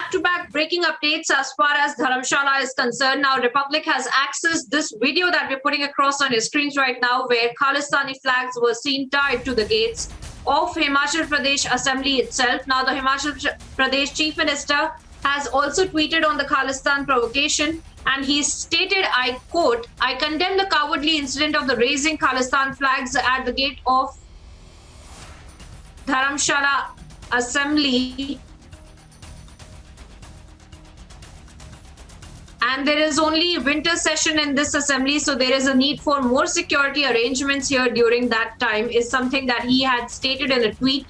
back-to-back breaking updates as far as Dharamshala is concerned. Now, Republic has accessed this video that we're putting across on your screens right now, where Khalistani flags were seen tied to the gates of Himachal Pradesh Assembly itself. Now, the Himachal Pradesh Chief Minister has also tweeted on the Khalistan provocation, and he stated, I quote, "I condemn the cowardly incident of the raising Khalistan flags at the gate of Dharamshala Assembly, and there is only winter session in this assembly, so there is a need for more security arrangements here during that time," is something that he had stated in a tweet.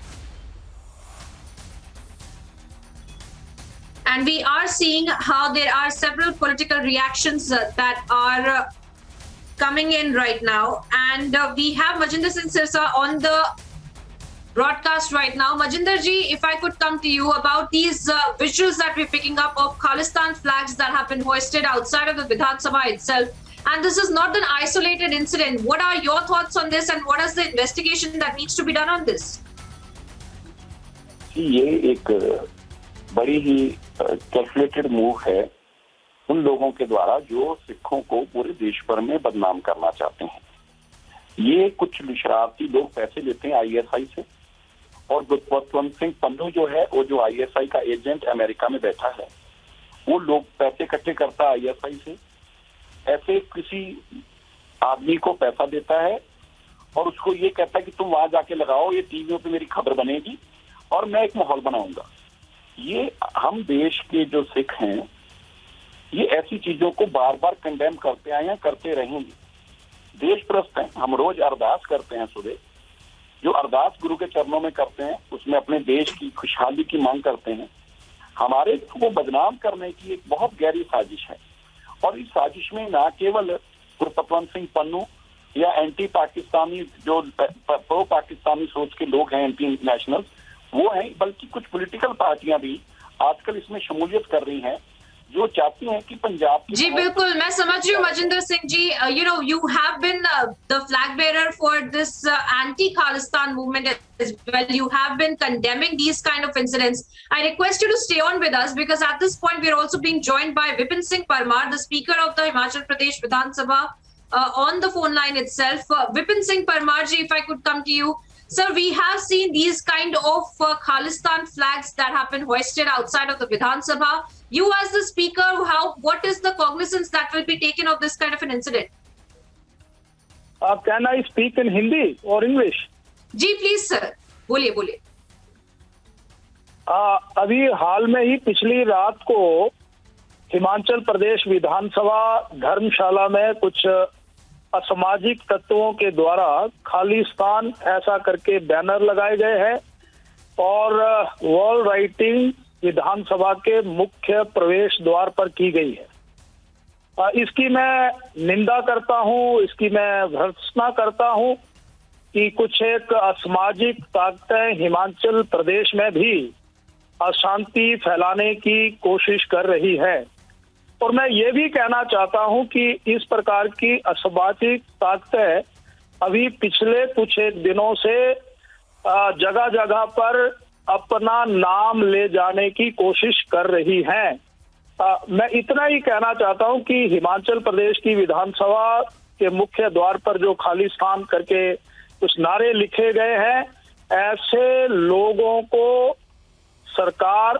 And we are seeing how there are several political reactions that are coming in right now. And we have Majinder Singh Sirsa on the broadcast right now. Majinder ji, if I could come to you about these visuals that we're picking up of Khalistan flags that have been hoisted outside of the Vidhan Sabha itself. And this is not an isolated incident. What are your thoughts on this, and what is the investigation that needs to be done on this? ये एक बड़ी ही calculated move है उन लोगों के द्वारा जो सिखों को पूरे देश भर में बदनाम करना चाहते हैं। ये कुछ शरारती लोग पैसे लेते हैं आईएसआई से, और गुरपतवंत सिंह पन्नू जो है, वो जो आईएसआई का एजेंट अमेरिका में बैठा है, वो लोग पैसे इकट्ठे करता है आईएसआई से। ऐसे किसी आदमी को पैसा देता है और उसको ये कहता है कि तुम वहां जाके लगाओ, ये टीवियों पे मेरी खबर बनेगी और मैं एक माहौल बनाऊंगा। ये हम देश के जो सिख हैं, ये ऐसी चीजों को बार बार कंडेम करते आए हैं, करते रहेंगे। देशप्रस्त हैं, हम रोज अरदास करते हैं सुबह। जो अरदास गुरु के चरणों में करते हैं, उसमें अपने देश की खुशहाली की मांग करते हैं। हमारे को बदनाम करने की एक बहुत गहरी साजिश है, और इस साजिश में न केवल गुरपतवंत सिंह पन्नू या एंटी पाकिस्तानी जो प्रो पाकिस्तानी सोच के लोग हैं, एंटी नेशनल वो हैं, बल्कि कुछ पॉलिटिकल पार्टियां भी आजकल इसमें शमूलियत कर रही हैं, जो चाहती हैं कि पंजाब की। जी बिल्कुल, मैं समझ रही हूँ Majinder Singh ji. You know, you have been the flag bearer for this anti-Khalistan movement as well. You have been condemning these kind of incidents. I request you to stay on with us, because at this point we are also being joined by Vipin Singh Parmar, the Speaker of the Himachal Pradesh Vidhan Sabha, on the phone line itself. Vipin Singh Parmar ji, if I could come to you. Sir, we have seen these kind of Khalistan flags that have been hoisted outside of the Vidhan Sabha. You as the speaker, what is the cognizance that will be taken of this kind of an incident? Can I speak in Hindi or English? Ji please sir, बोलिए बोलिए। अभी हाल में ही पिछली रात को हिमाचल प्रदेश विधानसभा धर्मशाला में कुछ असामाजिक तत्वों के द्वारा खालिस्तान ऐसा करके बैनर लगाए गए हैं, और वॉल राइटिंग विधानसभा के मुख्य प्रवेश द्वार पर की गई है। इसकी मैं निंदा करता हूं, इसकी मैं भर्त्सना करता हूं कि कुछ एक असामाजिक ताकतें हिमाचल प्रदेश में भी अशांति फैलाने की कोशिश कर रही है। और मैं ये भी कहना चाहता हूं कि इस प्रकार की असामाजिक ताकतें अभी पिछले कुछ एक दिनों से जगह जगह पर अपना नाम ले जाने की कोशिश कर रही हैं। मैं इतना ही कहना चाहता हूं कि हिमाचल प्रदेश की विधानसभा के मुख्य द्वार पर जो खालिस्तान करके कुछ नारे लिखे गए हैं, ऐसे लोगों को सरकार,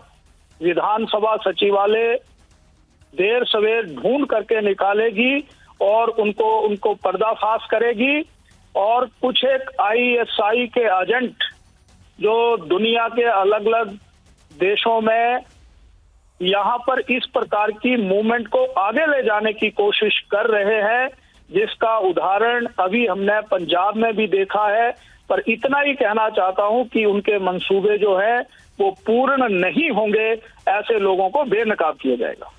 विधानसभा सचिवालय देर सवेर ढूंढ करके निकालेगी और उनको पर्दाफाश करेगी। और कुछ एक आईएसआई के एजेंट जो दुनिया के अलग अलग देशों में यहाँ पर इस प्रकार की मूवमेंट को आगे ले जाने की कोशिश कर रहे हैं, जिसका उदाहरण अभी हमने पंजाब में भी देखा है। पर इतना ही कहना चाहता हूं कि उनके मंसूबे जो है वो पूर्ण नहीं होंगे, ऐसे लोगों को बेनकाब किया जाएगा।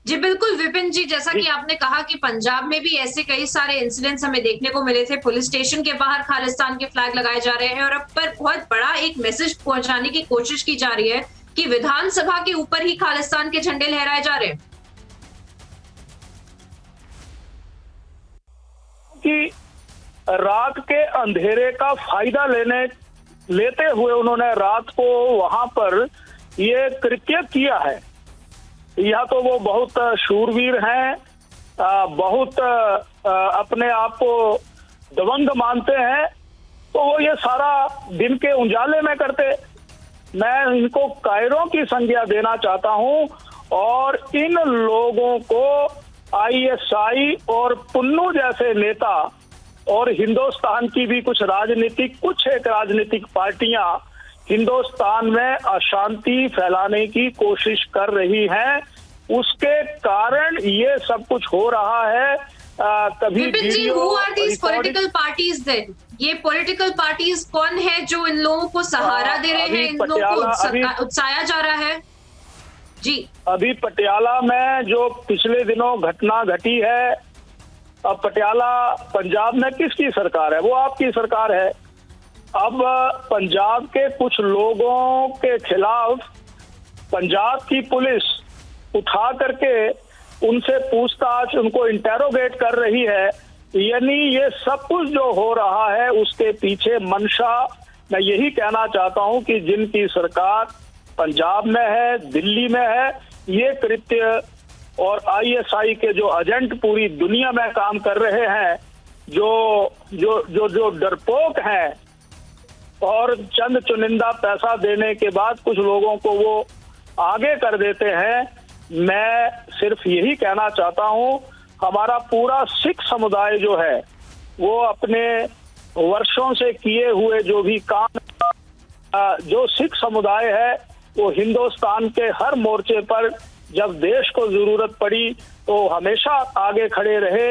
जी बिल्कुल विपिन जी, जैसा कि आपने कहा कि पंजाब में भी ऐसे कई सारे इंसिडेंट्स हमें देखने को मिले थे। पुलिस स्टेशन के बाहर खालिस्तान के फ्लैग लगाए जा रहे हैं, और अब पर बहुत बड़ा एक मैसेज पहुंचाने की कोशिश की जा रही है कि विधानसभा के ऊपर ही खालिस्तान के झंडे लहराए जा रहे हैं। कि रात के अंधेरे का फायदा लेते हुए उन्होंने रात को वहां पर ये कृत्य किया है। या तो वो बहुत शूरवीर हैं, बहुत अपने आप को दबंग मानते हैं, तो वो ये सारा दिन के उजाले में करते। मैं इनको कायरों की संज्ञा देना चाहता हूं और इन लोगों को आईएसआई और पुन्नू जैसे नेता और हिंदुस्तान की भी कुछ एक राजनीतिक पार्टियां हिंदुस्तान में अशांति फैलाने की कोशिश कर रही हैं। उसके कारण ये सब कुछ हो रहा है। कभी विपिन जी, who are these political parties then? ये पॉलिटिकल पार्टीज कौन है जो इन लोगों को सहारा दे रहे हैं, इन लोगों को उकसाया जा रहा है? जी, अभी पटियाला में जो पिछले दिनों घटना घटी है, अब पटियाला पंजाब में किसकी सरकार है? वो आपकी सरकार है। अब पंजाब के कुछ लोगों के खिलाफ पंजाब की पुलिस उठा करके उनसे पूछताछ, उनको इंटेरोगेट कर रही है। यानी ये सब कुछ जो हो रहा है उसके पीछे मंशा, मैं यही कहना चाहता हूं कि जिनकी सरकार पंजाब में है, दिल्ली में है, ये कृत्य और आईएसआई के जो एजेंट पूरी दुनिया में काम कर रहे हैं, जो डरपोक हैं और चंद चुनिंदा पैसा देने के बाद कुछ लोगों को वो आगे कर देते हैं। मैं सिर्फ यही कहना चाहता हूं, हमारा पूरा सिख समुदाय जो है वो अपने वर्षों से किए हुए जो भी काम, जो सिख समुदाय है वो हिंदुस्तान के हर मोर्चे पर जब देश को जरूरत पड़ी तो हमेशा आगे खड़े रहे।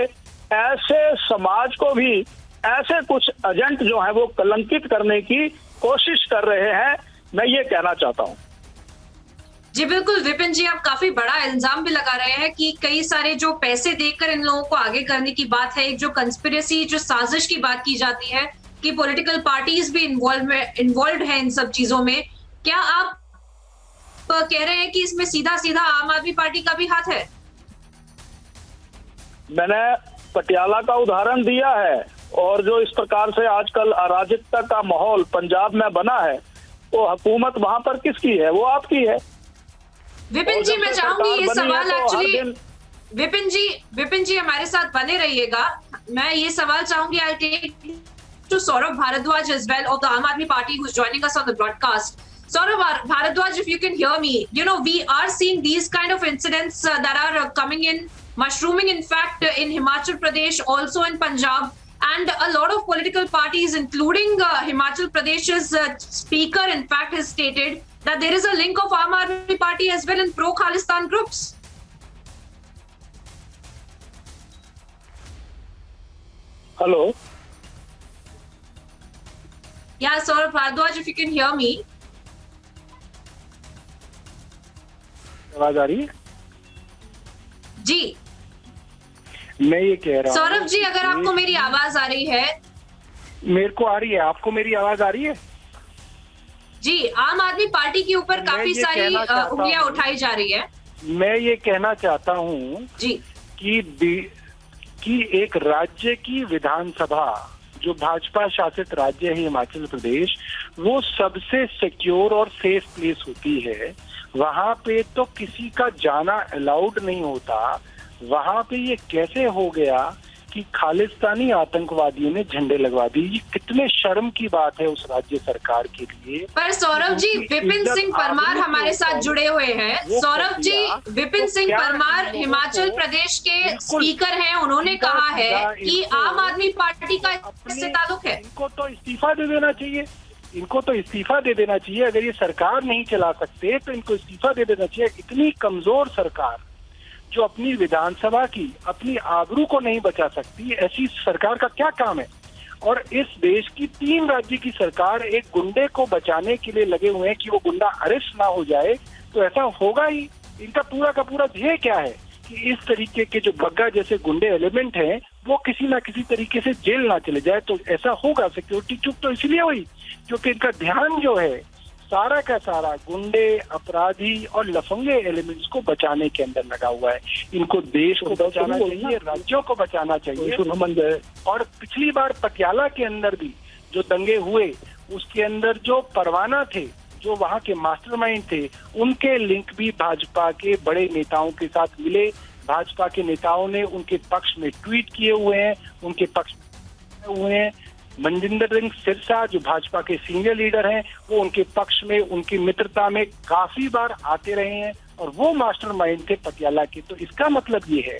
ऐसे समाज को भी ऐसे कुछ एजेंट जो हैं वो कलंकित करने की कोशिश कर रहे हैं, मैं ये कहना चाहता हूं। जी बिल्कुल विपिन जी, आप काफी बड़ा इल्जाम भी लगा रहे हैं कि कई सारे जो पैसे देकर इन लोगों को आगे करने की बात है, एक जो कंस्पिरेसी, जो साजिश की बात की जाती है कि पॉलिटिकल पार्टीज भी इन्वॉल्व है इन सब चीजों में। क्या आप कह रहे हैं कि इसमें सीधा सीधा आम आदमी पार्टी का भी हाथ है? मैंने पटियाला का उदाहरण दिया है और जो इस प्रकार से आजकल अराजकता का माहौल पंजाब में बना है, वो हुकूमत वहां पर किसकी है? वो आपकी है। विपिन जी, मैं चाहूंगी ये सवाल एक्चुअली विपिन जी हमारे साथ बने रहिएगा। मैं ये सवाल चाहूंगी, I take to Saurabh Bhardwaj as well of the Aam Aadmi Party who's joining us on the broadcast. Saurabh Bharadwaj, if you can hear me, we are seeing these kind of incidents that are coming in, mushrooming in fact in Himachal Pradesh, also in Punjab, and a lot of political parties, including Himachal Pradesh's speaker, in fact, has stated that there is a link of Aam Aadmi Party as well in pro-Khalistan groups. Hello? Yeah, Saurabh Bharadwaj, if you can hear me. आवाज आ रही है? जी, मैं ये कह रहा हूँ सौरभ जी, अगर आपको मेरी आवाज आ रही है? मेरे को आ रही है, आपको मेरी आवाज आ रही है? जी, आम आदमी पार्टी के ऊपर काफी सारी उंगलियां उठाई जा रही है। मैं ये कहना चाहता हूँ जी कि एक राज्य की विधानसभा, जो भाजपा शासित राज्य है हिमाचल प्रदेश, वो सबसे सिक्योर और सेफ प्लेस होती है। वहां पे तो किसी का जाना अलाउड नहीं होता। वहां पे ये कैसे हो गया कि खालिस्तानी आतंकवादियों ने झंडे लगवा दिए? ये कितने शर्म की बात है उस राज्य सरकार के लिए। पर सौरभ जी, विपिन सिंह परमार हमारे साथ जुड़े हुए हैं। सौरभ जी, विपिन सिंह परमार हिमाचल प्रदेश के स्पीकर हैं। उन्होंने कहा है कि आम आदमी पार्टी का इससे ताल्लुक है। इनको तो इस्तीफा दे देना चाहिए, इनको तो इस्तीफा दे देना चाहिए। अगर ये सरकार नहीं चला सकते तो इनको इस्तीफा दे देना चाहिए। इतनी कमजोर सरकार जो अपनी विधानसभा की, अपनी आबरू को नहीं बचा सकती, ऐसी सरकार का क्या काम है? और इस देश की 3 राज्य की सरकार एक गुंडे को बचाने के लिए लगे हुए हैं कि वो गुंडा अरेस्ट ना हो जाए, तो ऐसा होगा ही। इनका पूरा का पूरा ध्येय क्या है कि इस तरीके के जो बग्गा जैसे गुंडे एलिमेंट हैं वो किसी ना किसी तरीके से जेल ना चले जाए। तो ऐसा होगा, सिक्योरिटी चुप तो इसलिए हुई क्योंकि इनका ध्यान जो है सारा का सारा गुंडे, अपराधी और लफंगे एलिमेंट्स को बचाने के अंदर लगा हुआ है। इनको देश को बचाना चाहिए, राज्यों को बचाना चाहिए। और पिछली बार पटियाला के अंदर भी जो दंगे हुए, उसके अंदर जो परवाना थे, जो वहां के मास्टरमाइंड थे, उनके लिंक भी भाजपा के बड़े नेताओं के साथ मिले। भाजपा के नेताओं ने उनके पक्ष में ट्वीट किए हुए हैं, उनके पक्ष में हुए हैं। मनजिंदर सिंह सिरसा जो भाजपा के सीनियर लीडर हैं, वो उनके पक्ष में, उनकी मित्रता में काफी बार आते रहे हैं और वो मास्टरमाइंड थे पटियाला के। तो इसका मतलब ये है,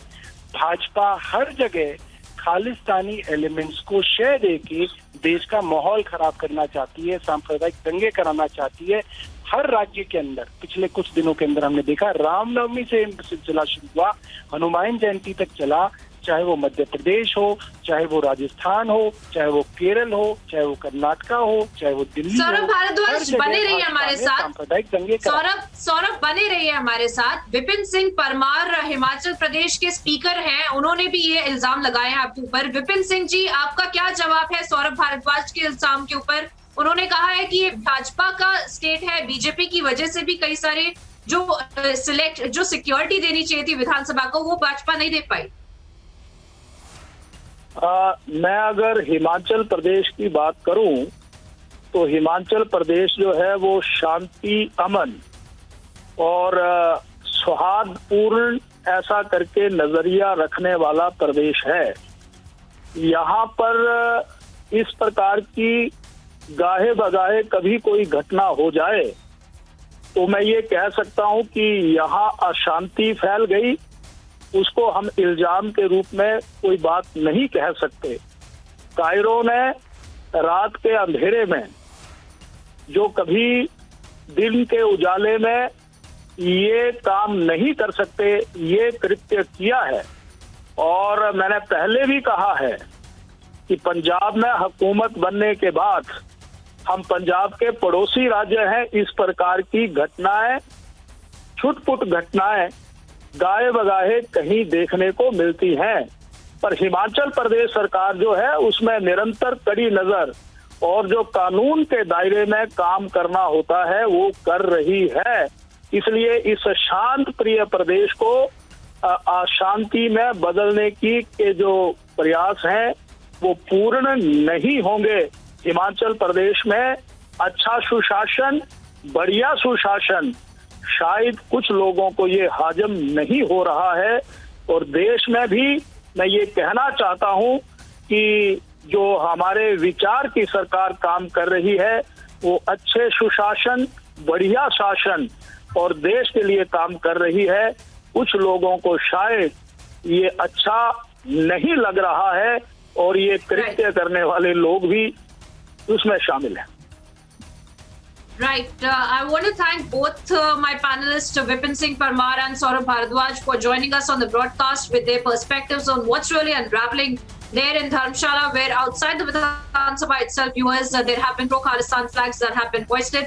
भाजपा हर जगह खालिस्तानी एलिमेंट्स को शय देके देश का माहौल खराब करना चाहती है, सांप्रदायिक दंगे कराना चाहती है। हर राज्य के अंदर पिछले कुछ दिनों के अंदर हमने देखा, रामनवमी से सिलसिला शुरू हुआ, हनुमान जयंती तक चला, चाहे वो मध्य प्रदेश हो, चाहे वो राजस्थान हो, चाहे वो केरल हो, चाहे वो कर्नाटका हो, चाहे वो दिल्ली हो। सौरभ भारद्वाज बने रहिए हमारे साथ। सांप्रदायिक दंगे सौरभ बने रहिए हमारे साथ। विपिन सिंह परमार हिमाचल प्रदेश के स्पीकर हैं, उन्होंने भी ये इल्जाम लगाए हैं आपके ऊपर। विपिन सिंह जी, आपका क्या जवाब है सौरभ भारद्वाज के इल्जाम के ऊपर? उन्होंने कहा है कि ये भाजपा का स्टेट है, बीजेपी की वजह से भी कई सारे जो सिक्योरिटी देनी चाहिए थी विधानसभा को, वो भाजपा नहीं दे पाई। मैं अगर हिमाचल प्रदेश की बात करूं तो हिमाचल प्रदेश जो है वो शांति, अमन और सौहार्दपूर्ण ऐसा करके नजरिया रखने वाला प्रदेश है। यहाँ पर इस प्रकार की गाहे बगाहे कभी कोई घटना हो जाए तो मैं ये कह सकता हूँ कि यहाँ अशांति फैल गई, उसको हम इल्जाम के रूप में कोई बात नहीं कह सकते। कायरो ने रात के अंधेरे में जो कभी दिन के उजाले में ये काम नहीं कर सकते, ये कृत्य किया है। और मैंने पहले भी कहा है कि पंजाब में हुकूमत बनने के बाद हम पंजाब के पड़ोसी राज्य हैं, इस प्रकार की घटनाएं, छुटपुट घटनाएं गाए बगाहे कहीं देखने को मिलती हैं। पर हिमाचल प्रदेश सरकार जो है उसमें निरंतर कड़ी नजर और जो कानून के दायरे में काम करना होता है वो कर रही है। इसलिए इस शांत प्रिय प्रदेश को अशांति में बदलने के जो प्रयास हैं वो पूर्ण नहीं होंगे। हिमाचल प्रदेश में अच्छा सुशासन, बढ़िया सुशासन शायद कुछ लोगों को ये हाजम नहीं हो रहा है। और देश में भी मैं ये कहना चाहता हूं कि जो हमारे विचार की सरकार काम कर रही है वो अच्छे सुशासन, बढ़िया शासन और देश के लिए काम कर रही है। कुछ लोगों को शायद ये अच्छा नहीं लग रहा है और ये कृत्य करने वाले लोग भी उसमें शामिल हैं। Right. I want to thank both my panelists, Vipin Singh Parmar and Saurabh Bharadwaj, for joining us on the broadcast with their perspectives on what's really unraveling there in Dharamshala, where outside the Vidhan Sabha itself, viewers, there have been pro-Khalistan flags that have been hoisted.